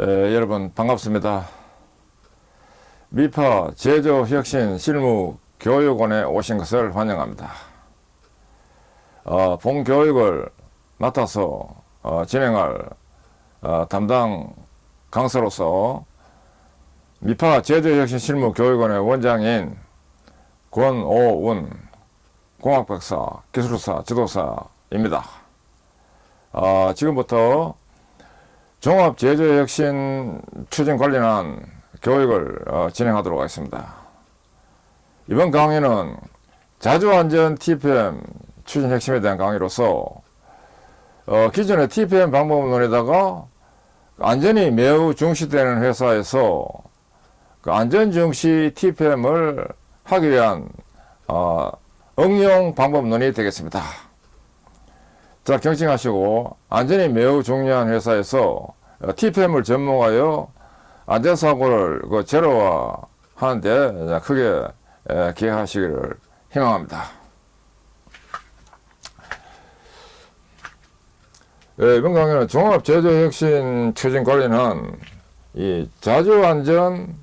여러분 반갑습니다. 미파 제조혁신실무교육원에 오신 것을 환영합니다. 본 교육을 맡아서 진행할 담당 강사로서 미파 제조혁신실무교육원의 원장인 권오운 공학박사, 기술사, 지도사입니다. 지금부터 종합제조혁신 추진 관련한 교육을 진행하도록 하겠습니다. 이번 강의는 자주안전 TPM 추진 핵심에 대한 강의로서 기존의 TPM 방법론에다가 안전이 매우 중시되는 회사에서 그 안전 중시 TPM을 하기 위한 응용 방법론이 되겠습니다. 자, 경청하시고, 안전이 매우 중요한 회사에서 TPM을 접목하여 안전사고를 제로화하는데 크게 기여하시기를 희망합니다. 이번 강의는 종합제조혁신 추진 관련한 이 자주안전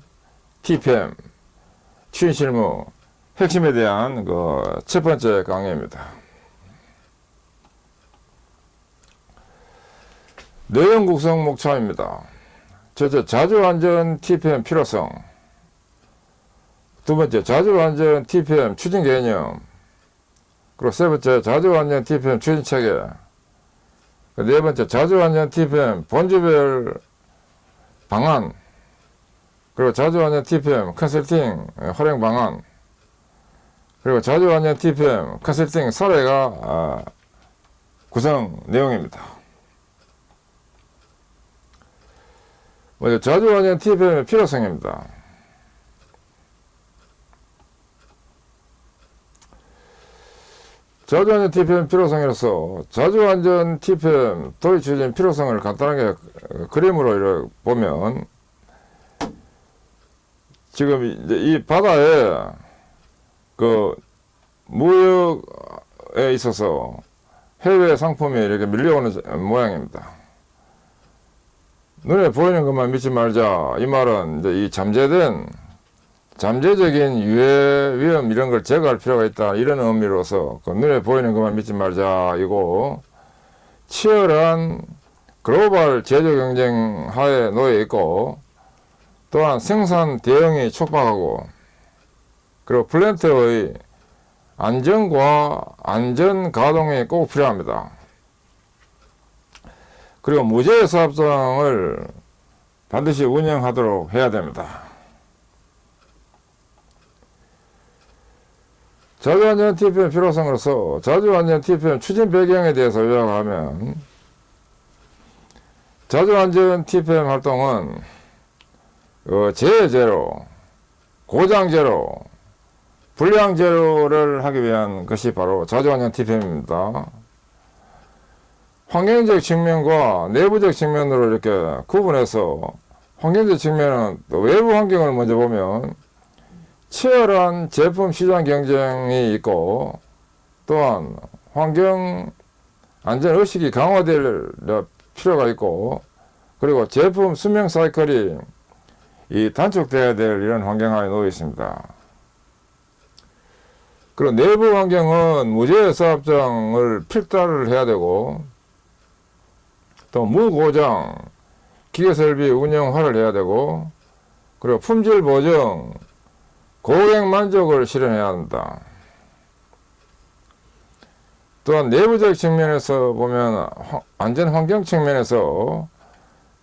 TPM 추진 실무 핵심에 대한 첫 번째 강의입니다. 내용 구성 목차입니다. 첫째, 자주안전 TPM 필요성. 두 번째, 자주안전 TPM 추진 개념. 그리고 세 번째, 자주안전 TPM 추진 체계. 네 번째, 자주안전 TPM 본주별 방안. 그리고 자주안전 TPM 컨설팅 활용 방안. 그리고 자주안전 TPM 컨설팅 사례가 구성 내용입니다. 먼저 자주안전 TPM의 필요성입니다. 자주안전 TPM 필요성이라서 자주안전 TPM 도입 추진 필요성을 간단하게 그림으로 보면, 지금 이제 이 바다에 무역에 있어서 해외 상품이 이렇게 밀려오는 모양입니다. 눈에 보이는 것만 믿지 말자. 이 말은 이제 이 잠재적인 유해 위험 이런 걸 제거할 필요가 있다. 이런 의미로서 눈에 보이는 것만 믿지 말자. 이고 치열한 글로벌 제조 경쟁 하에 놓여 있고, 또한 생산 대응이 촉박하고, 그리고 플랜트의 안전과 안전 가동이 꼭 필요합니다. 그리고 무제 사업장을 반드시 운영하도록 해야 됩니다. 자주안전 TPM 필요성으로서 자주안전 TPM 추진 배경에 대해서 요약하면, 자주안전 TPM 활동은 재해 제로, 고장 제로, 불량 제로를 하기 위한 것이 바로 자주안전 TPM입니다. 환경적 측면과 내부적 측면으로 이렇게 구분해서, 환경적 측면은 외부 환경을 먼저 보면 치열한 제품 시장 경쟁이 있고, 또한 환경 안전 의식이 강화될 필요가 있고, 그리고 제품 수명 사이클이 단축돼야 될 이런 환경하에 놓여 있습니다. 그리고 내부 환경은 무제 사업장을 필달을 해야 되고, 또 무고장 기계설비 운영화를 해야 되고, 그리고 품질 보증, 고객 만족을 실현해야 한다. 또한 내부적 측면에서 보면 안전 환경 측면에서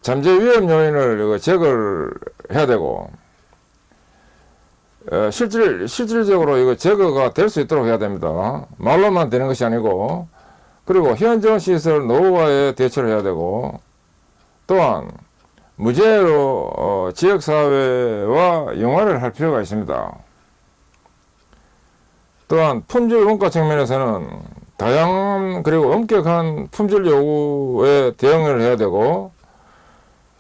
잠재 위험 요인을 제거를 해야 되고, 실질적으로 이거 제거가 될 수 있도록 해야 됩니다. 말로만 되는 것이 아니고, 그리고 현존 시설 노후화에 대처를 해야 되고, 또한 무제로 지역사회와 융화를 할 필요가 있습니다. 또한 품질 원가 측면에서는 다양한 그리고 엄격한 품질 요구에 대응을 해야 되고,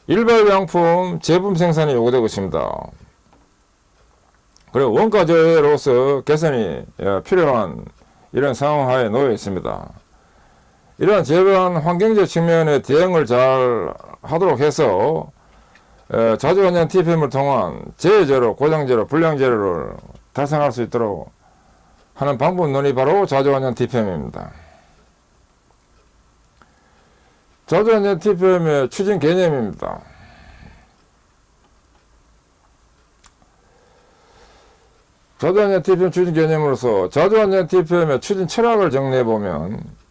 일발명품 제품 생산이 요구되고 있습니다. 그리고 원가 저해로서 개선이 필요한 이런 상황하에 놓여 있습니다. 이러한 제한 환경적 측면의 대응을 잘 하도록 해서 자주환전 TPM을 통한 재제로, 고장제로, 불량제로를 달성할 수 있도록 하는 방법론이 바로 자주환전 TPM입니다. 자주환전 TPM의 추진 개념입니다. 자주환전 TPM 추진 개념으로서 자주환전 TPM의 추진 철학을 정리해보면,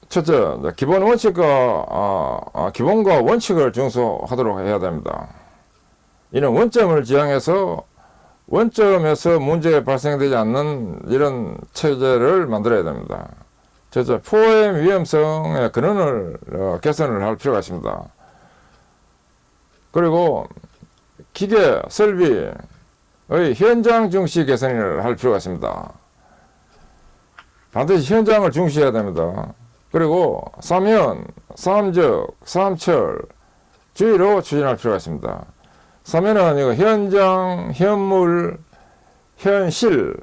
첫째, 기본 원칙과 기본과 원칙을 준수하도록 해야 됩니다. 이는 원점을 지향해서 원점에서 문제가 발생되지 않는 이런 체제를 만들어야 됩니다. 첫째, 포엠 위험성의 근원을 개선을 할 필요가 있습니다. 그리고 기계 설비의 현장 중시 개선을 할 필요가 있습니다. 반드시 현장을 중시해야 됩니다. 그리고 삼현, 삼적, 삼철 주의로 추진할 필요가 있습니다. 삼현은 이거 현장, 현물, 현실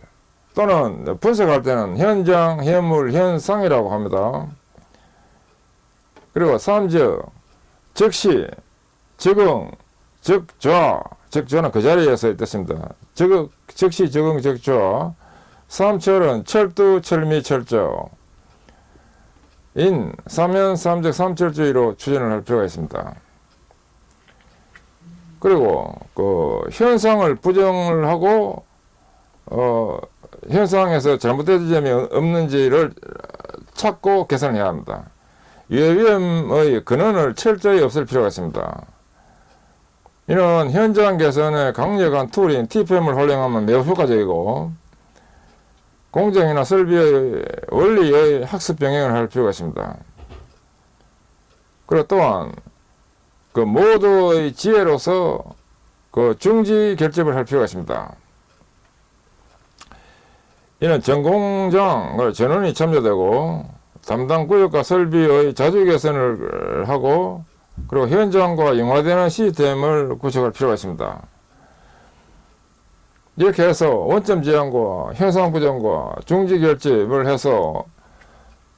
또는 분석할 때는 현장, 현물, 현상이라고 합니다. 그리고 삼적, 즉시, 적응, 적좌, 적좌는 그 자리에서의 뜻입니다. 즉시, 적응, 적좌. 삼철은 철두, 철미, 철저. 삼현, 삼적, 삼철주의로 추진을 할 필요가 있습니다. 그리고 현상을 부정을 하고 현상에서 잘못된 점이 없는지를 찾고 개선해야 합니다. 유해위험의 근원을 철저히 없앨 필요가 있습니다. 이는 현장 개선에 강력한 툴인 TPM을 활용하면 매우 효과적이고, 공정이나 설비의 원리의 학습 병행을 할 필요가 있습니다. 그리고 또한 모두의 지혜로서 중지 결집을 할 필요가 있습니다. 이는 전공장 전원이 참여되고 담당 구역과 설비의 자주 개선을 하고, 그리고 현장과 융화되는 시스템을 구축할 필요가 있습니다. 이렇게 해서 원점 지향과 현상 부정과 중지 결집을 해서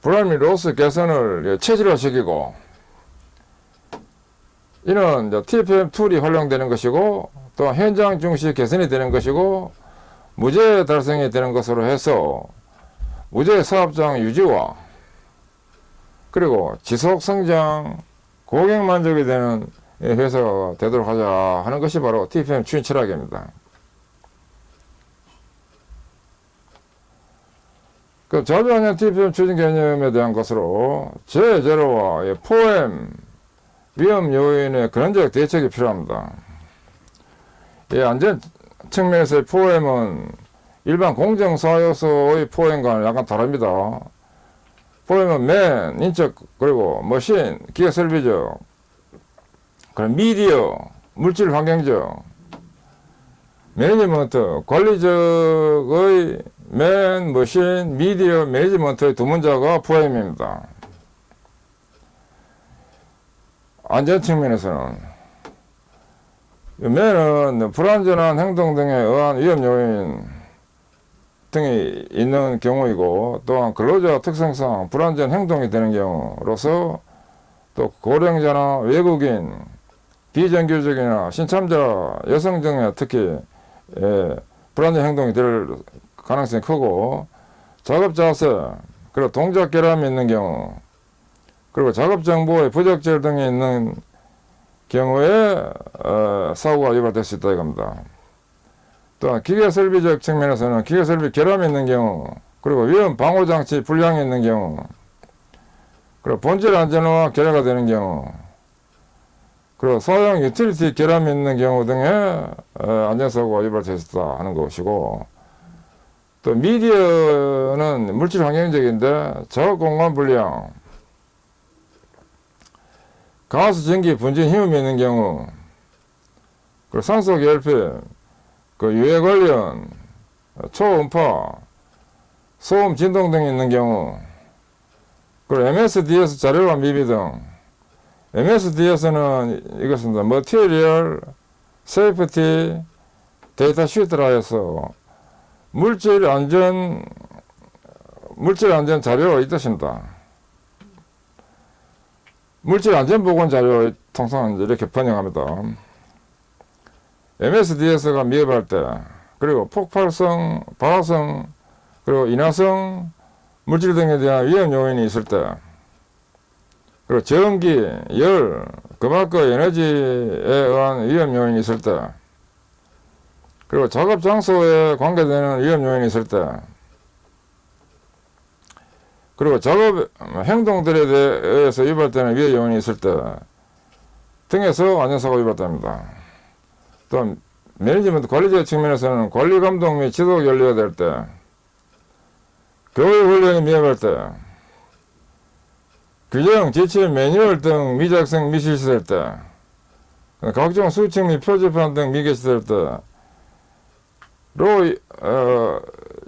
불안 및 로스 개선을 체질화시키고, 이는 TPM 툴이 활용되는 것이고, 또 현장 중시 개선이 되는 것이고, 무죄 달성이 되는 것으로 해서 무죄 사업장 유지와 그리고 지속 성장, 고객 만족이 되는 회사가 되도록 하자 하는 것이 바로 TPM 추진 철학입니다. 자주환전 TPM 추진 개념에 대한 것으로 재제로와 포엠 위험 요인의 근원적 대책이 필요합니다. 안전 측면에서의 포엠은 일반 공정사요소의 포엠과는 약간 다릅니다. 포엠은 맨, 인적, 그리고 머신, 기계 설비적, 그리고 미디어, 물질 환경적, 매니지먼트, 관리적의 맨, 머신, 미디어, 매니지먼트의 두 문자가 포엠입니다. 안전 측면에서는 맨은 불안전한 행동 등에 의한 위험 요인 등이 있는 경우이고, 또한 근로자 특성상 불안전 행동이 되는 경우로서, 또 고령자나 외국인, 비정규직이나 신참자, 여성 등에 특히 불안전 행동이 될 가능성이 크고, 작업 자세, 그리고 동작 결함이 있는 경우, 그리고 작업 정보의 부적절 등이 있는 경우에 사고가 유발될 수 있다 이겁니다. 또한 기계 설비적 측면에서는 기계 설비 결함이 있는 경우, 그리고 위험 방호 장치 불량이 있는 경우, 그리고 본질 안전화 결여가 되는 경우, 그리고 소형 유틸리티 결함이 있는 경우 등의 안전사고가 유발될 수 있다 하는 것이고, 또 미디어는 물질 환경적인데 작업 공간 불량, 가스 전기 분진 힘이 있는 경우, 그리고 산소 결핍, 유해 관련, 초음파, 소음 진동 등이 있는 경우, 그리고 MSDS 자료와 미비 등, MSDS는 이것입니다. Material Safety Data Sheet라 해서 물질 안전 자료 이 뜻입니다. 물질 안전 보건 자료 통상 이렇게 번역합니다. MSDS가 미흡할 때, 그리고 폭발성, 발화성, 그리고 인화성 물질 등에 대한 위험 요인이 있을 때, 그리고 전기, 열, 그 밖의 에너지에 의한 위험 요인이 있을 때, 그리고 작업 장소에 관계되는 위험 요인이 있을 때, 그리고 작업 행동들에 대해서 유발되는 위험 요인이 있을 때 등에서 안전사고가 유발됩니다. 또 매니지먼트 관리적 측면에서는 관리 감독 및 지도 연료가 될 때, 교육 훈련이 미흡할 때, 규정, 지침, 매뉴얼 등 미작성, 미실시될 때, 각종 수칙 및 표지판 등 미개시될 때로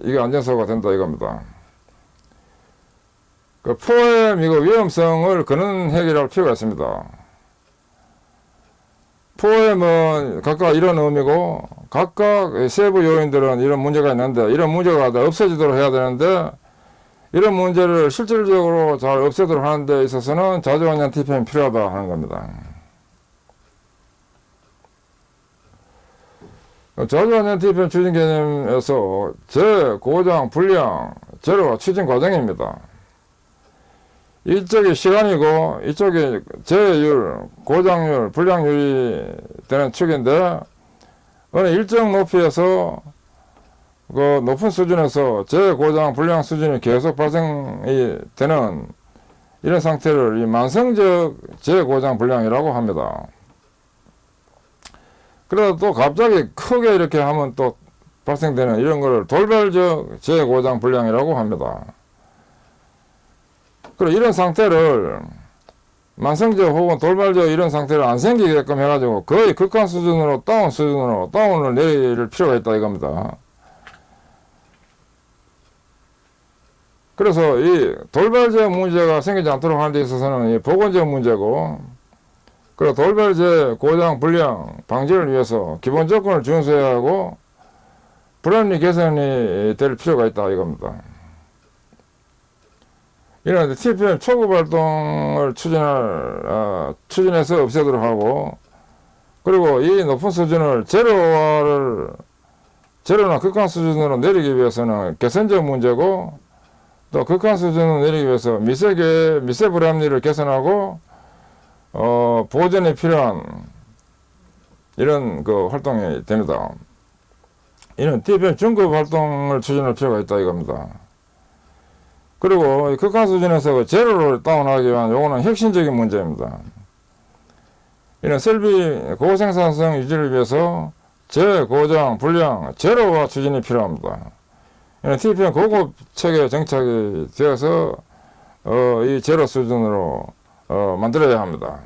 이게 안전사고가 된다 이겁니다. 그 포엠 이거 위험성을 그는 해결할 필요가 있습니다. 포엠은 각각 이런 의미고 각각 세부 요인들은 이런 문제가 있는데 이런 문제가 다 없어지도록 해야 되는데 이런 문제를 실질적으로 잘 없애도록 하는 데 있어서는 자주환전 TPM이 필요하다 하는 겁니다. 자주환전 TPM 추진 개념에서 재고장, 불량, 제로가 추진 과정입니다. 이쪽이 시간이고 이쪽이 재율, 고장률, 불량률이 되는 축인데 어느 일정 높이에서 그 높은 수준에서 재고장, 불량 수준이 계속 발생이 되는 이런 상태를 이 만성적 재고장, 불량이라고 합니다. 그러다 또 갑자기 크게 이렇게 하면 또 발생되는 이런 거를 돌발적 재고장, 불량이라고 합니다. 그리고 이런 상태를 만성적 혹은 돌발적 이런 상태를 안 생기게끔 해가지고 거의 극한 수준으로 다운을 내릴 필요가 있다 이겁니다. 그래서 이 돌발적 문제가 생기지 않도록 하는 데 있어서는 이 보건적 문제고, 그리고 돌발적 고장, 불량 방지를 위해서 기본 조건을 준수해야 하고 불합리 개선이 될 필요가 있다 이겁니다. 이런 TPM 초급 활동을 추진해서 없애도록 하고, 그리고 이 높은 수준을 제로나 극한 수준으로 내리기 위해서는 개선적 문제고, 또 극한 수준으로 내리기 위해서 미세 불합리를 개선하고, 보존이 필요한 이런 그 활동이 됩니다. 이런 TPM 중급 활동을 추진할 필요가 있다 이겁니다. 그리고 극한 수준에서 제로를 다운하기 위한 요거는 혁신적인 문제입니다. 이런 설비 고생산성 유지를 위해서 재고장, 불량, 제로화 추진이 필요합니다. 이런 TPM 고급 체계 정착이 되어서 이 제로 수준으로 만들어야 합니다.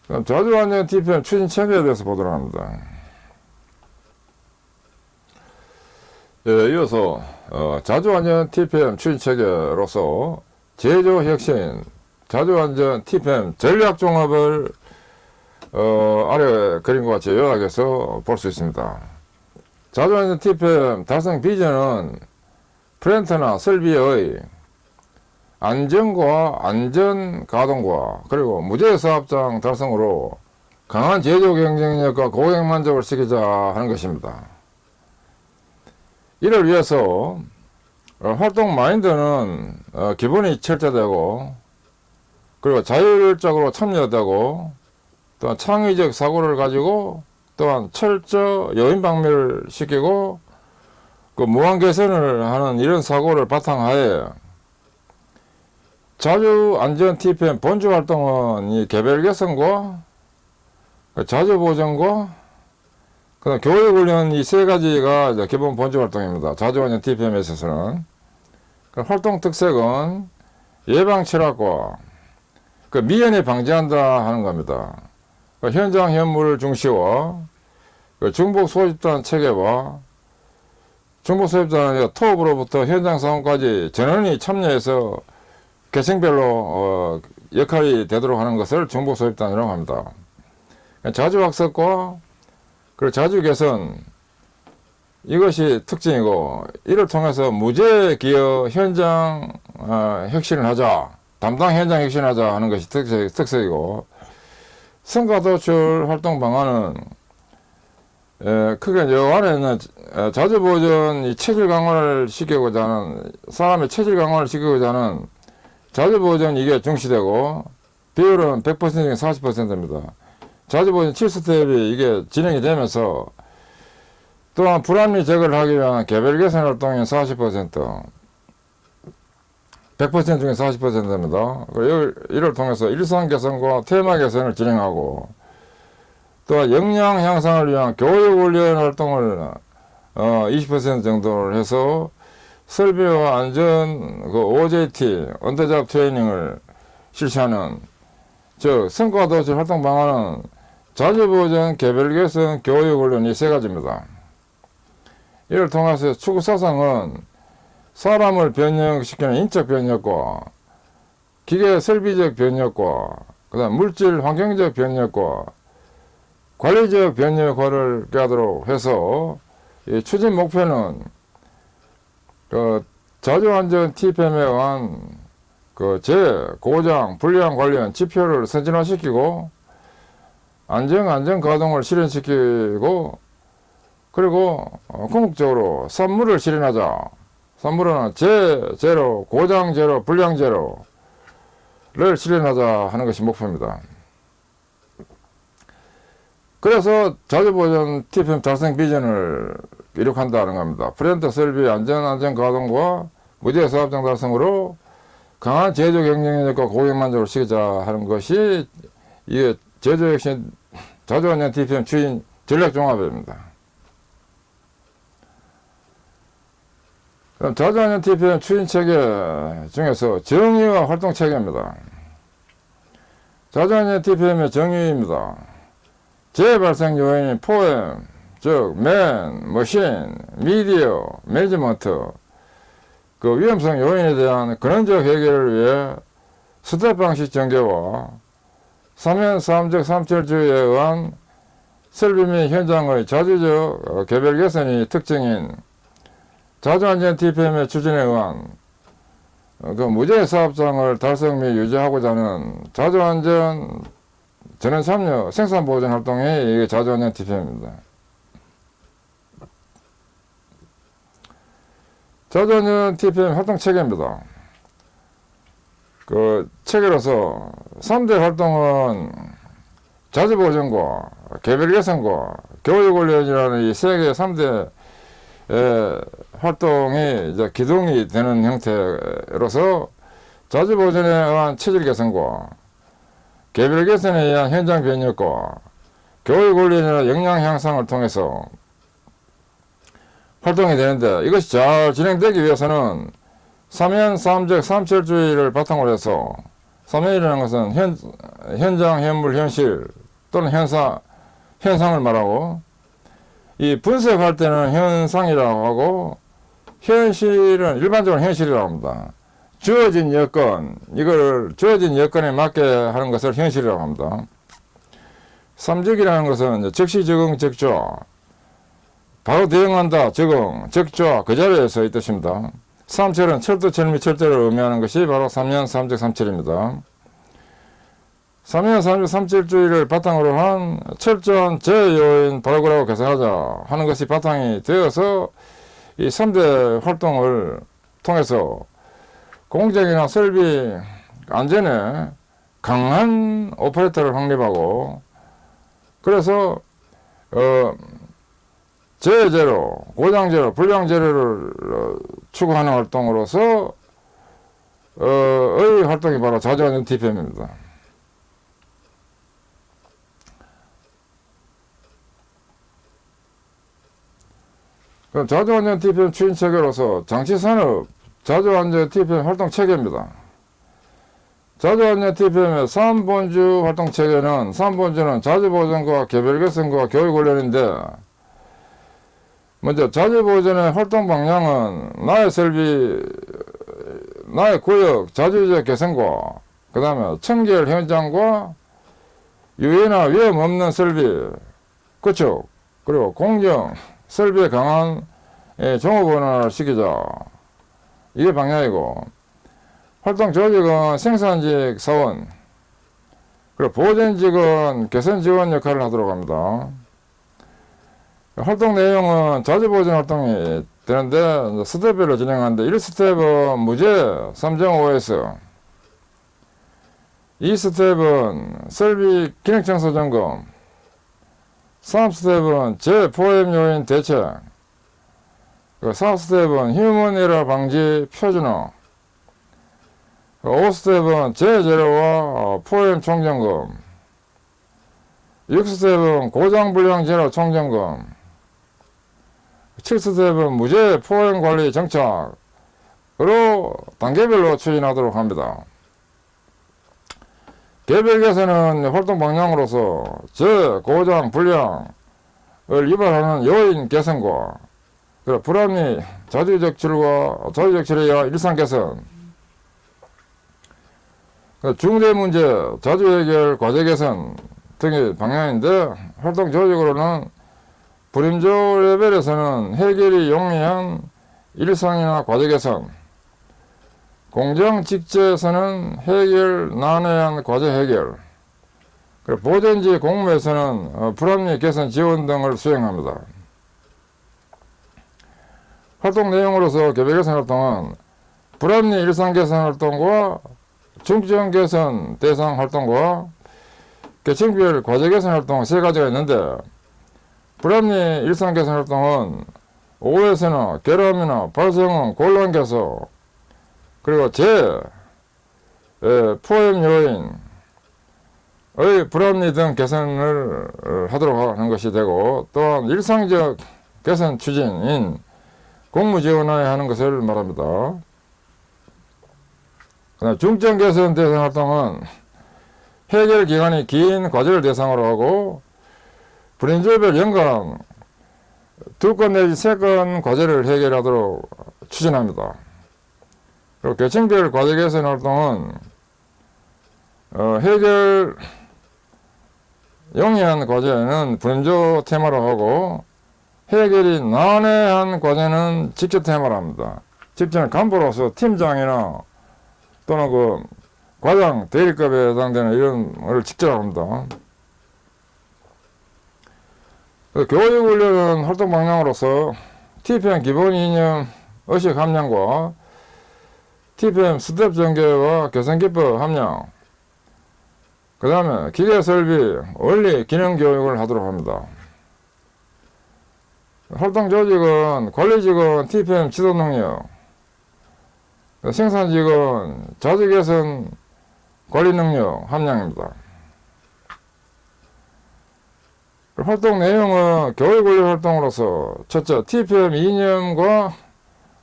그럼 자주환전 TPM 추진 체계에 대해서 보도록 합니다. 예, 이어서 자주환전 TPM 추진 체계로서 제조 혁신, 자주환전 TPM 전략 종합을 아래 그림과 같이 요약해서 볼 수 있습니다. 자주환전 TPM 달성 비전은 플랜트나 설비의 안전과 안전 가동과 그리고 무죄 사업장 달성으로 강한 제조 경쟁력과 고객 만족을 시키자 하는 것입니다. 이를 위해서 활동 마인드는 기본이 철저되고, 그리고 자율적으로 참여되고, 또한 창의적 사고를 가지고, 또한 철저 요인 방면을 시키고, 그 무한 개선을 하는 이런 사고를 바탕하에 자주 안전 TPM 본주 활동은 이 개별 개선과 자주 보정과 그다음 교육 훈련 이 세 가지가 기본 본주 활동입니다. 자주환전 TPM에 있어서는 활동 특색은 예방 철학과 미연에 방지한다 하는 겁니다. 현장 현물 중시와 중복 소집단 체계와 중복 소집단은 토업으로부터 현장 상황까지 전원이 참여해서 계층별로 역할이 되도록 하는 것을 중복 소집단이라고 합니다. 자주 학습과 그리고 자주 개선, 이것이 특징이고, 이를 통해서 무죄 기여 현장 혁신을 하자 담당 현장 혁신하자 하는 것이 특색이고, 성과 도출 활동 방안은 크게 요 안에는 자주 보존 이 체질 강화를 시키고자 하는, 사람의 체질 강화를 시키고자 하는 자주 보존 이게 중시되고, 비율은 100% 중에 40%입니다. 자주 보존 7스텝이 이게 진행이 되면서, 또한 불합리 제거를 하기 위한 개별 개선 활동이 40%, 100% 중에 40%입니다. 이를 통해서 일상 개선과 테마 개선을 진행하고, 또 역량 향상을 위한 교육 훈련 활동을 20% 정도를 해서 설비와 안전 OJT 언더잡 트레이닝을 실시하는, 즉 성과 도출 활동 방안은 자주 보존, 개별 개선, 교육 훈련 이 세 가지입니다. 이를 통해서 추구 사상은 사람을 변형시키는 인적 변혁과 기계 설비적 변혁과 그다음 물질 환경적 변혁과 관리적 변혁화를 꾀하도록 해서 이 추진 목표는 자주안전 TPM에 의한 고장, 불량 관련 지표를 선진화시키고 안전 가동을 실현시키고, 그리고 궁극적으로 산물을 실현하자. 산물은 제로, 고장 제로, 불량 제로를 실현하자 하는 것이 목표입니다. 그래서 자주보존 TPM 달성 비전을 이룩한다는 겁니다. 프렌터 설비 안전 가동과 무제 사업장 달성으로 강한 제조 경쟁력과 고객 만족을 시키자 하는 것이 이게 제조 혁신 자주안전 TPM 추진 전략 종합입니다. 그럼 자주안전 TPM 추진 체계 중에서 정의와 활동 체계입니다. 자주안전 TPM의 정의입니다. 재발생 요인인 포엠, 즉 맨, 머신, 미디어, 매니지먼트, 위험성 요인에 대한 근원적 해결을 위해 스텝 방식 전개와 3연 3적 3철주의에 의한 설비 및 현장의 자주적 개별 개선이 특징인 자주안전 TPM의 추진에 의한 무제 사업장을 달성 및 유지하고자 하는 자주안전 전원 참여 생산 보존 활동이 이게 자주안전 TPM입니다. 자주안전 TPM 활동 체계입니다. 체계로서 3대 활동은 자주 보존과 개별 개선과 교육 훈련이라는 이 세 개의 3대 활동이 이제 기둥이 되는 형태로서 자주 보존에 의한 체질 개선과 개별 개선에 의한 현장 변혁과 교육 훈련이나 역량 향상을 통해서 활동이 되는데, 이것이 잘 진행되기 위해서는 3연 3적 3철주의를 바탕으로 해서, 3연이라는 것은 현장, 현물, 현실 또는 현상을 말하고, 이 분석할 때는 현상이라고 하고, 현실은 일반적으로 현실이라고 합니다. 주어진 여건, 이걸 주어진 여건에 맞게 하는 것을 현실이라고 합니다. 3적이라는 것은 즉시 적응, 적조, 바로 대응한다, 적응, 적조, 그 자리에서 이 뜻입니다. 3철은 철도, 철 및 철제를 의미하는 것이 바로 3연 3적 3철입니다. 3연 3적 3철주의를 바탕으로 한 철저한 제요인 발굴하고 개선하자 하는 것이 바탕이 되어서 이 3대 활동을 통해서 공정이나 설비 안전에 강한 오퍼레이터를 확립하고, 그래서 제로, 고장 제로, 불량 제로를 추구하는 활동으로서 의 활동이 바로 자주안전 TPM입니다. 그럼 자주안전 TPM 추진 체계로서 장치산업 자주안전 TPM 활동 체계입니다. 자주안전 TPM의 3본주 활동 체계는, 3본주는 자주보존과 개별 개선과 교육 훈련인데, 먼저 자주보존의 활동 방향은 나의 설비, 나의 구역 자주적 개선과 그 다음에 청결 현장과 유해나 위험 없는 설비 구축, 그리고 공정 설비에 강한 종업 원화를 시키자, 이게 방향이고, 활동 조직은 생산직 사원, 그리고 보존직은 개선 지원 역할을 하도록 합니다. 활동 내용은 자주보존 활동이 되는데 스텝별로 진행하는데 1스텝은 무죄 3.5S, 2스텝은 설비 기능청소 점검, 3스텝은 재포엠 요인 대책, 4스텝은 휴먼 에러 방지 표준화, 5스텝은 재재료와 포엠 총점검, 6스텝은 고장불량 재료 총점검, 7스텝은 무죄 포엠 관리 정착으로 단계별로 추진하도록 합니다. 개별 개선은 활동 방향으로서 고장 불량을 유발하는 요인 개선과 불합리 자주적출과 자주적출에 의한 일상 개선, 중대 문제 자주 해결 과제 개선 등의 방향인데, 활동 조직으로는 불임조 레벨에서는 해결이 용이한 일상이나 과제 개선, 공정 직제에서는 해결 난해한 과제 해결, 그리고 보존지 공무에서는 불합리 개선 지원 등을 수행합니다. 활동 내용으로서 개별 개선 활동은 불합리 일상 개선 활동과 중점 개선 대상 활동과 계층별 과제 개선 활동 세 가지가 있는데, 불합리 일상 개선 활동은 오해나 결함이나 발생은 곤란 개소, 그리고 포엠 요인의 불합리 등 개선을 하도록 하는 것이 되고, 또한 일상적 개선 추진인 공무지원화에 하는 것을 말합니다. 중점 개선 대상 활동은 해결 기간이 긴 과제를 대상으로 하고, 불임조별 연간 2건 내지 3건 과제를 해결하도록 추진합니다. 그리고 계층별 과제 개선 활동은 해결 용이한 과제는 불임조 테마로 하고, 해결이 난해한 과제는 직접 테마로 합니다. 직접 간부로서 팀장이나 또는 과장 대리급에 해당되는 이런 걸 직접 합니다. 교육훈련은 활동 방향으로서 TPM 기본 이념 의식 함량과 TPM 스텝 전개와 개선 기법 함량, 그 다음에 기계 설비 원리 기능 교육을 하도록 합니다. 활동 조직은 관리직은 TPM 지도 능력, 생산직은 자주 개선 관리 능력 함량입니다. 활동 내용은 교육훈련 활동으로서 첫째, TPM 이념과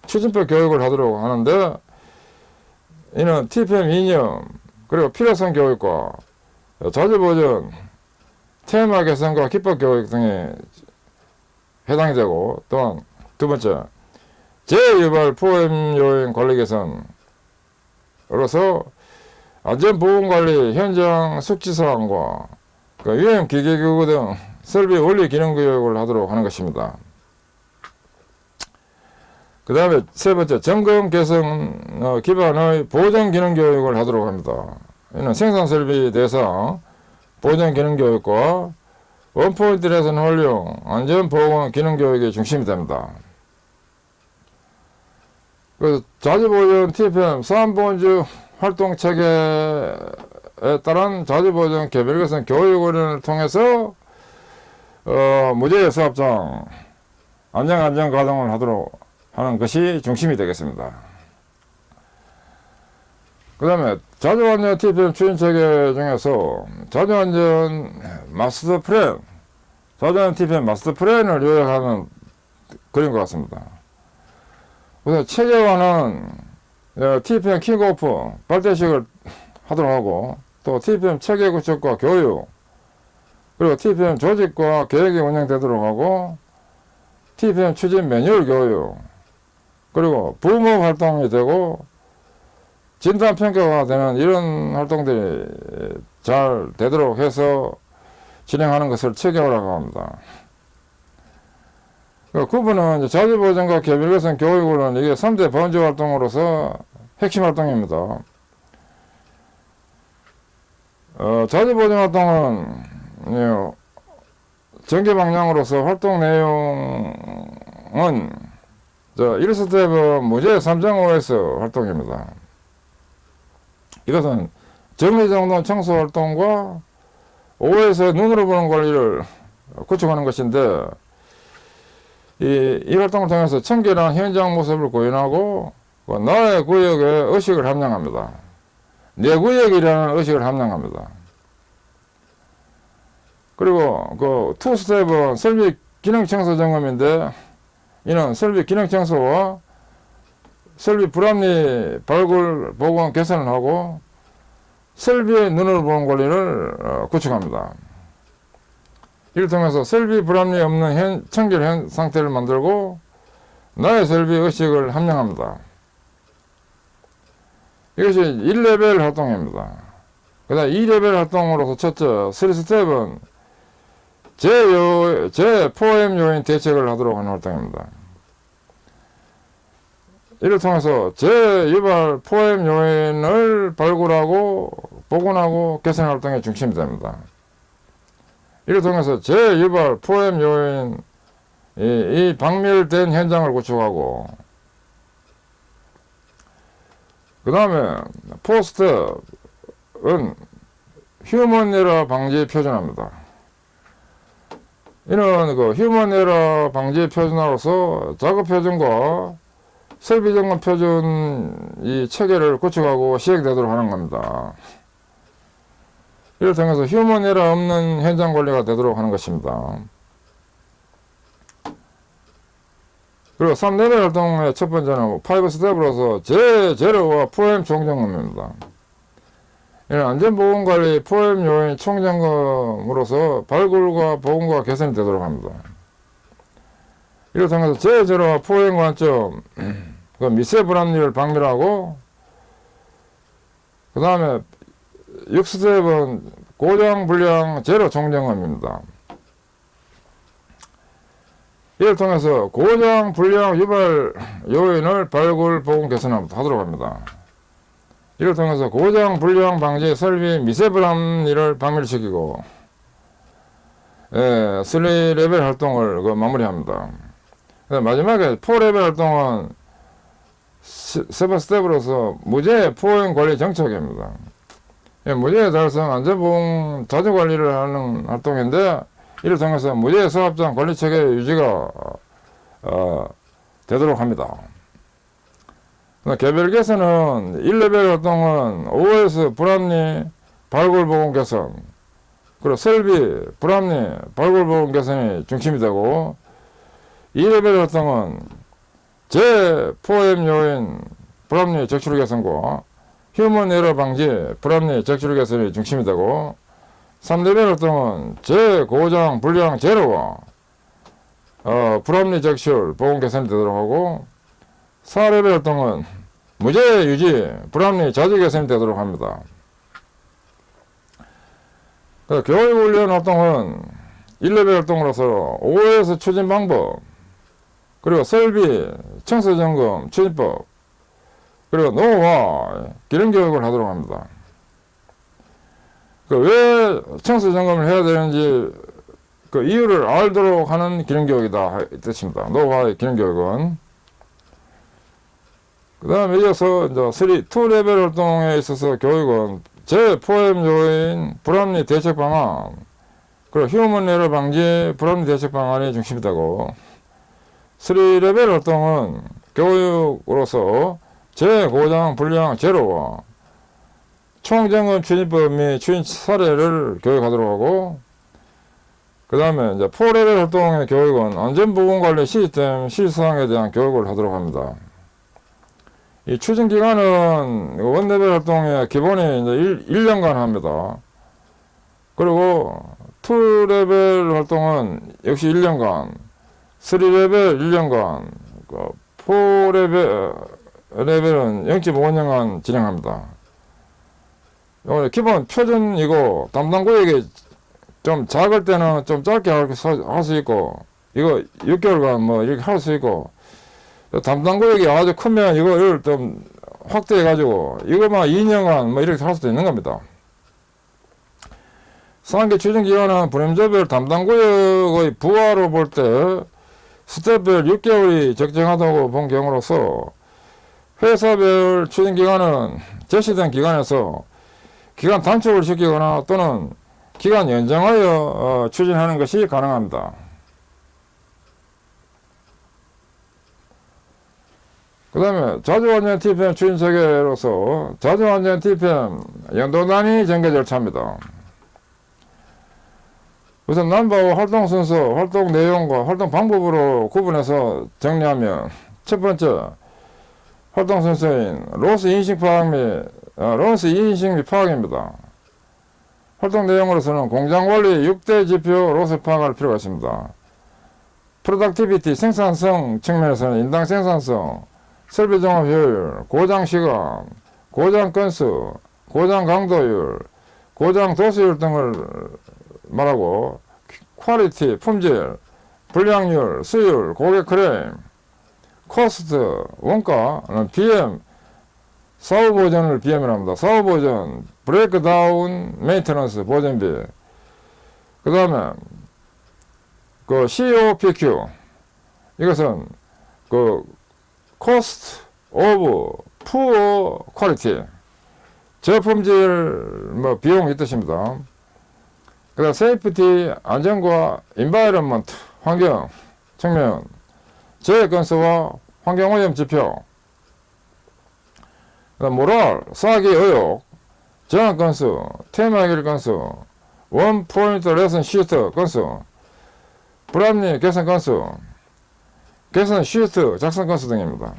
추진법 교육을 하도록 하는데, 이는 TPM 이념, 그리고 필요성 교육과 자주보존, 테마 개선과 기법 교육 등이 해당이 되고, 또한 두 번째, 재유발 포엠 요인 관리 개선으로서 안전보건관리 현장 숙지사항과 위험 기계기구 등 설비 원리 기능 교육을 하도록 하는 것입니다. 그 다음에 세 번째, 점검 개선 기반의 보존 기능 교육을 하도록 합니다. 이는 생산 설비 대상 보존 기능 교육과 원포인트 레슨 활용 안전보건 기능 교육이 중심이 됩니다. 그래서 자주보존 TPM 사안보건주 활동 체계에 따른 자주보존 개별 개선 교육을 통해서 무죄 수합장 안전 가동을 하도록 하는 것이 중심이 되겠습니다. 그 다음에 자주안전 TPM 추진 체계 중에서 자주안전 마스터 플랜, 자주안전 TPM 마스터 플랜을 요약하는 그림 것 같습니다. 우선 체계화는 TPM 킥오프 발대식을 하도록 하고, 또 TPM 체계 구축과 교육, 그리고 TPM 조직과 계획이 운영되도록 하고, TPM 추진 매뉴얼 교육, 그리고 부모 활동이 되고 진단 평가가 되는 이런 활동들이 잘 되도록 해서 진행하는 것을 체계화라고 합니다. 구분은 자주보존과 개별 개선 교육은 이게 3대 번지 활동으로서 핵심 활동입니다. 자주보증 활동은 정기 방향으로서 활동 내용은 1스텝은 무죄 3.5에서 활동입니다. 이것은 정리정돈 청소 활동과 5에서 눈으로 보는 권리를 구축하는 것인데, 이 활동을 통해서 청결한 현장 모습을 구현하고 나의 구역에 의식을 함양합니다. 내 구역이라는 의식을 함양합니다. 그리고 그 2스텝은 설비 기능 청소 점검인데, 이는 설비 기능 청소와 설비 불합리 발굴 보건 개선을 하고 설비의 눈으로 보는 권리를 구축합니다. 이를 통해서 설비 불합리 없는 청결 상태를 만들고 나의 설비 의식을 함양합니다. 이것이 1레벨 활동입니다. 그 다음 2레벨 활동으로서 첫째 3스텝은 제4M 요인 대책을 하도록 하는 활동입니다. 이를 통해서 재유발 포엠 요인을 발굴하고 복원하고 개선 활동에 중심이 됩니다. 이를 통해서 재유발 포엠 요인 이 박멸된 현장을 구축하고, 그 다음에 4스텝은 휴먼 에러 방지 표준화입니다. 이는 그 휴먼 에러 방지 표준화로서 작업 표준과 설비 점검 표준 이 체계를 구축하고 시행되도록 하는 겁니다. 이를 통해서 휴먼 에러 없는 현장 관리가 되도록 하는 것입니다. 그리고 3레벨 활동의 첫 번째는 5스텝으로서 제제로와 포엠 총점검입니다. 이는 안전보건관리 포엠 요인 총점검으로서 발굴과 보건과 개선이 되도록 합니다. 이를 통해서 제제로와 포엠 관점, 그 미세 불합리를 박멸하고, 그 다음에 6스텝은 고장 불량 제로 총점검입니다. 이를 통해서 고장 불량 유발 요인을 발굴 보건 개선하도록 합니다. 이를 통해서 고장 불량 방지 설비 미세 불합리를 박멸시키고 3레벨 활동을 마무리합니다. 마지막에 4레벨 활동은 세번 스텝으로서 무죄 포행 관리 정책입니다. 무죄 달성 안전보험 자주 관리를 하는 활동인데, 이를 통해서 무죄 사업장 관리 체계 유지가 되도록 합니다. 개별 개선은 1레벨 활동은 OS 불합리 발굴 보건 개선, 그리고 설비 불합리 발굴 보건 개선이 중심이 되고, 2레벨 활동은 제4M 요인 불합리 적출 개선과 휴먼 에러 방지 불합리 적출 개선이 중심이 되고, 3레벨 활동은 제고장 불량 제로와 불합리 적출 보건 개선이 되도록 하고, 4레벨 활동은 무죄 유지 불합리 자주 개선이 되도록 합니다. 교육훈련 활동은 1레벨 활동으로서 OS 추진 방법, 그리고 설비 청소 점검 추진법, 그리고 노후화 기능 교육을 하도록 합니다. 왜 청소 점검을 해야 되는지 그 이유를 알도록 하는 기능 교육이다 뜻입니다. 노후화의 기능 교육은. 그 다음에 이어서 이제 2레벨 활동에 있어서 교육은 제4M 요인 불합리 대책 방안, 그리고 휴먼 에러 방지 불합리 대책 방안이 중심이 되고, 3레벨 활동은 교육으로서 제고장 불량 제로와 총점검 추진법 및 추진 사례를 교육하도록 하고, 그 다음에 이제 4레벨 활동의 교육은 안전보건관리 시스템 실사항에 대한 교육을 하도록 합니다. 이 추진 기간은 1레벨 활동의 기본이 이제 1년간 합니다. 그리고 2레벨 활동은 역시 1년간, 3레벨 1년간, 4레벨은 0.5년간 진행합니다. 기본 표준이고, 담당 구역이 좀 작을 때는 좀 짧게 할 수 있고, 이거 6개월간 뭐 이렇게 할 수 있고, 담당 구역이 아주 크면 이거를 좀 확대해 가지고 이거만 2년간 뭐 이렇게 할 수도 있는 겁니다. 상기 추진기간은 분임조별 담당 구역의 부하로 볼 때 스텝별 6개월이 적정하다고 본 경우로서 회사별 추진기간은 제시된 기간에서 기간 단축을 시키거나 또는 기간 연장하여 추진하는 것이 가능합니다. 그 다음에 자주완전 TPM 추진 체계로서 자주완전 TPM 연도 단위 전개 절차입니다. 우선 넘버와 활동 순서, 활동 내용과 활동 방법으로 구분해서 정리하면 첫 번째, 활동 순서인 로스 인식 파악 및 로스 인식 및 파악입니다. 활동 내용으로서는 공장 원리 6대 지표 로스 파악할 필요가 있습니다. 프로덕티비티 생산성 측면에서는 인당 생산성, 설비 종합 효율, 고장 시간, 고장 건수, 고장 강도율, 고장 도수율 등을 말하고 퀄리티, 품질, 불량률, 수율, 고객 클레임, 코스트, 원가, BM, 사후 보전을 BM이라 합니다. 사후 보전, 브레이크다운, 메인테넌스, 보전비. 그 다음에 그 COPQ, 이것은 그 코스트 오브 푸어 퀄리티, 저품질 뭐 비용이 뜻입니다. 그 다음 세이프티, 안전과 인바이런먼트, 환경 측면, 재해 건수와 환경 오염 지표, 그 다음 모랄, 사기 의혹, 정확 건수, 테마 해결 건수, 원 포인트 레슨 시트 건수, 불합리 개선 건수, 개선 시트 작성 건수 등입니다.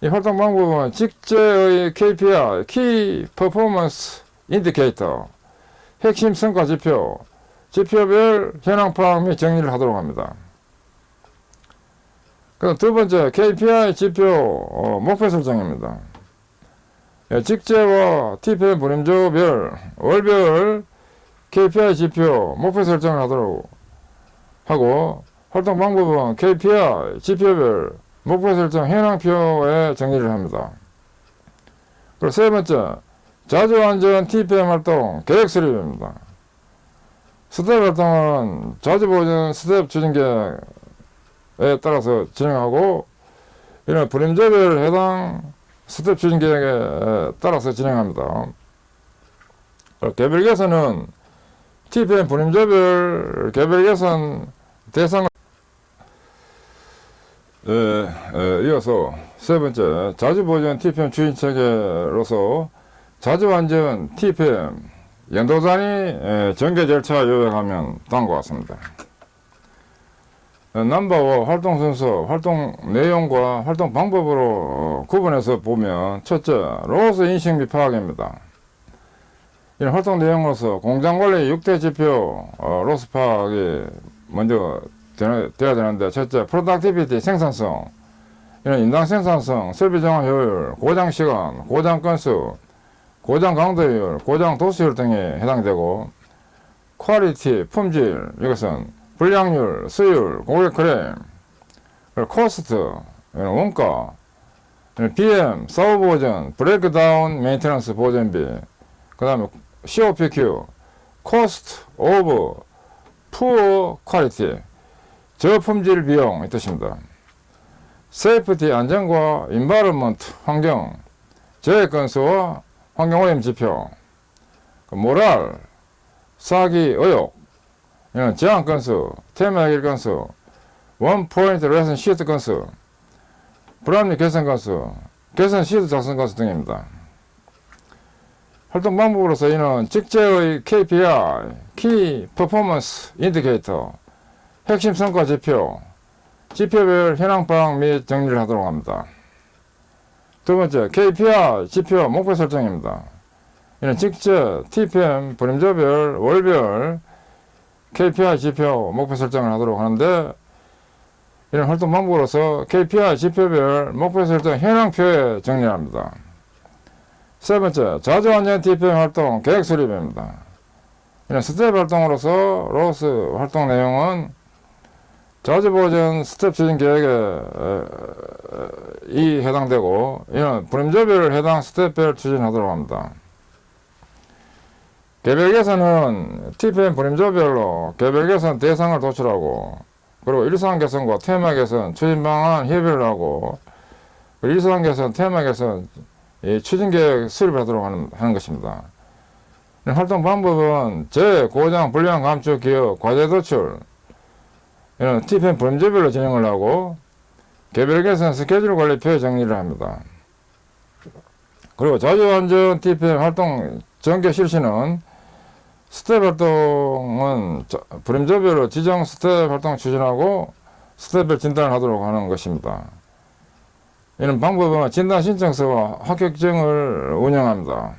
이 활동 방법은 직제의 KPI, 키 퍼포먼스 인디케이터, 핵심 성과 지표, 지표별 현황 파악 및 정리를 하도록 합니다. 그다음 두 번째, KPI 지표 목표 설정입니다. 직제와 TPM 분임조별, 월별 KPI 지표 목표 설정을 하도록 하고, 활동 방법은 KPI 지표별 목표 설정 현황표에 정리를 합니다. 그리고 세 번째, 자주완전 TPM 활동 계획 수립입니다. 스텝 활동은 자주보전 스텝 추진 계획에 따라서 진행하고, 이런 분임조별 해당 스텝 추진 계획에 따라서 진행합니다. 개별 개선은 TPM 분임조별 개별 개선 대상을 이어서 세 번째, 자주보전 TPM 추진 체계로서 자주완전 TPM 연도 단위 전개 절차 요약하면 다음과 같습니다. 넘버와 활동 순서, 활동 내용과 활동 방법으로 구분해서 보면 첫째, 로스 인식 및 파악입니다. 이런 활동 내용으로서 공장 관리 6대 지표 로스 파악이 먼저 되어야 되는데, 첫째, 프로덕티비티 생산성, 이런 인당 생산성, 설비 정화 효율, 고장 시간, 고장 건수, 고장 강도율, 고장 도수율 등에 해당되고, 퀄리티, 품질, 이것은 불량률, 수율, 고객 클레임, 코스트, 원가, BM, 사후 보전, 브레이크다운, 메인테넌스 보전비, 그 다음에 COPQ, 코스트 오브 푸어 퀄리티, 저품질 비용 이 뜻입니다. 세이프티 안전과 인바이런먼트 환경, 재해 건수와 환경 오염 지표, 모랄, 사기 의혹, 이런 제한 건수, 테마 해결 건수, 원 포인트 레슨 시트 건수, 불합리 개선 건수, 개선 시트 작성 건수 등입니다. 활동 방법으로서 이는 직제의 KPI, 키 퍼포먼스 인디케이터, 핵심 성과 지표, 지표별 현황 파악 및 정리를 하도록 합니다. 두 번째, KPI 지표 목표 설정입니다. 이는 직제 TPM 분임조별, 월별 KPI 지표 목표 설정을 하도록 하는데, 이런 활동 방법으로서 KPI 지표별 목표 설정 현황표에 정리합니다. 세 번째, 자주완전 TPM 활동 계획 수립입니다. 이런 스텝 활동으로서 로스 활동 내용은 자주보전 스텝 추진 계획에 해당되고, 이는 분임조별 해당 스텝별 추진하도록 합니다. 개별 개선은 TPM 분임조별로 개별 개선 대상을 도출하고, 그리고 일상 개선과 테마 개선, 추진 방안 협의를 하고, 일상 개선, 테마 개선, 추진 계획 수립하도록 하는 것입니다. 활동 방법은 고장, 불량 감축, 기업, 과제 도출, 이런 TPM 분임조별로 진행을 하고, 개별 개선 스케줄 관리표 정리를 합니다. 그리고 자주안전 TPM 활동 전개 실시는 스텝 활동은 분임조별로 지정 스텝 활동 추진하고 스텝별 진단을 하도록 하는 것입니다. 이런 방법은 진단 신청서와 합격증을 운영합니다.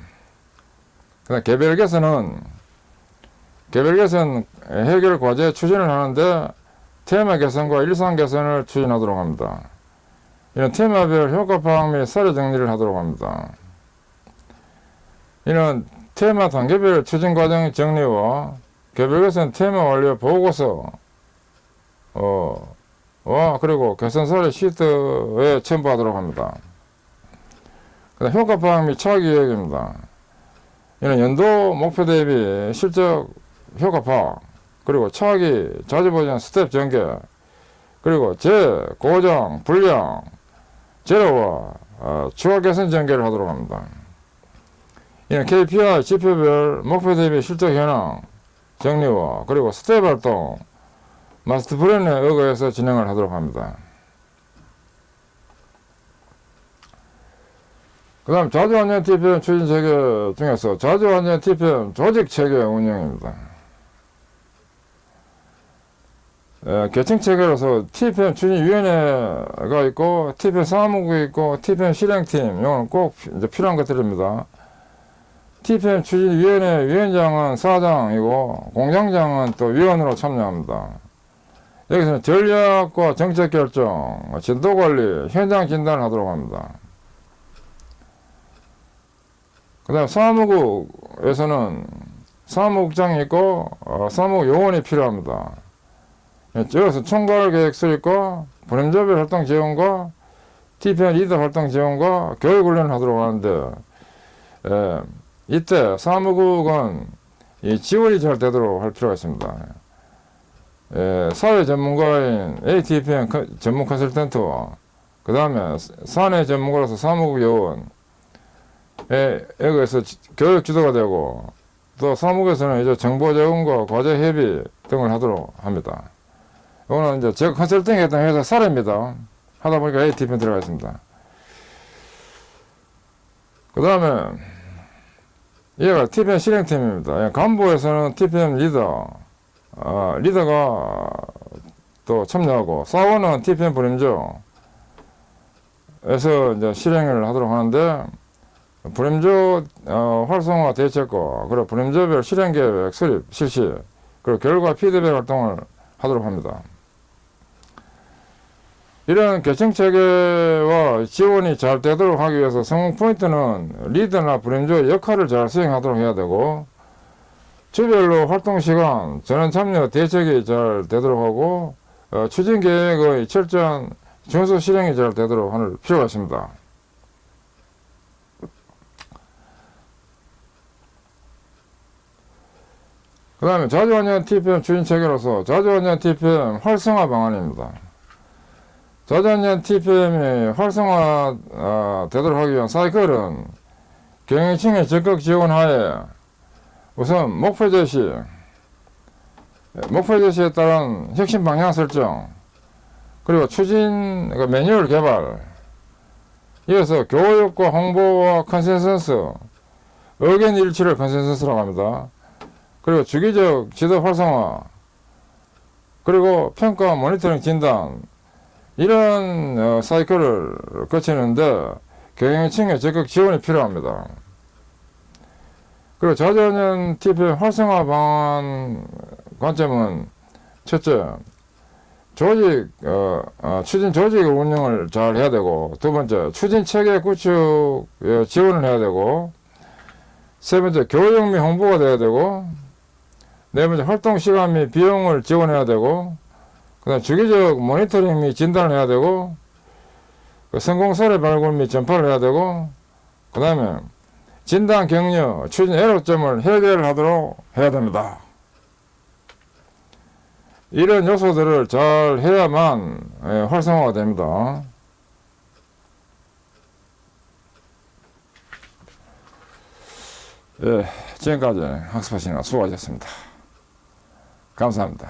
그다음 개별 개선 해결 과제 추진을 하는데 테마 개선과 일상 개선을 추진하도록 합니다. 이런 테마별 효과 파악 및 사례 정리를 하도록 합니다. 이는 테마 단계별 추진 과정 정리와 개별 개선 테마 완료 보고서 그리고 개선 사례 시트에 첨부하도록 합니다. 그다음 효과 파악 및 차기 계획입니다. 이는 연도 목표 대비 실적 효과 파악, 그리고 차기 자주 보전 스텝 전개, 그리고 고장, 불량, 제로와 추가 개선 전개를 하도록 합니다. 이는 KPI 지표별 목표 대비 실적 현황 정리와 그리고 스텝 활동 마스터 플랜에 의거해서 진행을 하도록 합니다. 그 다음 자주안전 TPM 추진 체계 중에서 자주안전 TPM 조직 체계 운영입니다. 계층 체계로서 TPM 추진위원회가 있고 TPM 사무국이 있고 TPM 실행팀, 이거는 꼭 이제 필요한 것들입니다. TPM 추진위원회 위원장은 사장이고 공장장은 또 위원으로 참여합니다. 여기서는 전략과 정책 결정, 진도 관리, 현장 진단을 하도록 합니다. 그 다음 사무국에서는 사무국장이 있고 사무국 요원이 필요합니다. 여기서 총괄 계획 수립과 분임조별 활동 지원과 TPM 리더 활동 지원과 교육 훈련을 하도록 하는데, 이때 사무국은 이 지원이 잘 되도록 할 필요가 있습니다. 사회 전문가인 ATPM 전문 컨설턴트와 그 다음에 사내 전문가로서 사무국 요원에 의해서 교육 지도가 되고, 또 사무국에서는 이제 정보 제공과 과제 협의 등을 하도록 합니다. 이거는 이제 제가 컨설팅 했던 회사 사례입니다. 하다 보니까 ATPM 들어가 있습니다. 그 다음에 얘가 TPM 실행팀입니다. 간부에서는 TPM 리더가 또 참여하고, 사원은 TPM 분임조에서 이제 실행을 하도록 하는데, 분임조 활성화 대책과 그리고 분임조별 실행계획 수립 실시, 그리고 결과 피드백 활동을 하도록 합니다. 이런 계층체계와 지원이 잘 되도록 하기 위해서 성공 포인트는 리더나 분임조의 역할을 잘 수행하도록 해야 되고, 주별로 활동시간, 전원 참여 대책이 잘 되도록 하고, 추진계획의 철저한 준수 실행이 잘 되도록 할 필요가 있습니다. 그 다음에 자주안전 TPM 추진체계로서 자주안전 TPM 활성화 방안입니다. 자주안전 TPM이 활성화 되도록 하기 위한 사이클은 경영층의 적극 지원하에 우선 목표 제시에 따른 혁신 방향 설정, 그리고 추진 매뉴얼 개발, 이어서 교육과 홍보와 컨센서스, 의견 일치를 컨센서스라고 합니다. 그리고 주기적 지도 활성화, 그리고 평가 모니터링 진단, 이런 사이클을 거치는데 경영층의 적극 지원이 필요합니다. 그리고 자주안전 TPM 활성화 방안 관점은 첫째, 추진 조직 운영을 잘 해야 되고, 두 번째, 추진 체계 구축 지원을 해야 되고, 세 번째, 교육 및 홍보가 돼야 되고, 네 번째, 활동 시간 및 비용을 지원해야 되고, 그 다음 주기적 모니터링 및 진단을 해야 되고, 성공 사례 발굴 및 전파를 해야 되고, 그 다음에 진단 격려, 추진 애로점을 해결하도록 해야 됩니다. 이런 요소들을 잘 해야만 활성화가 됩니다. 예, 지금까지 학습하시느라 수고하셨습니다. 감사합니다.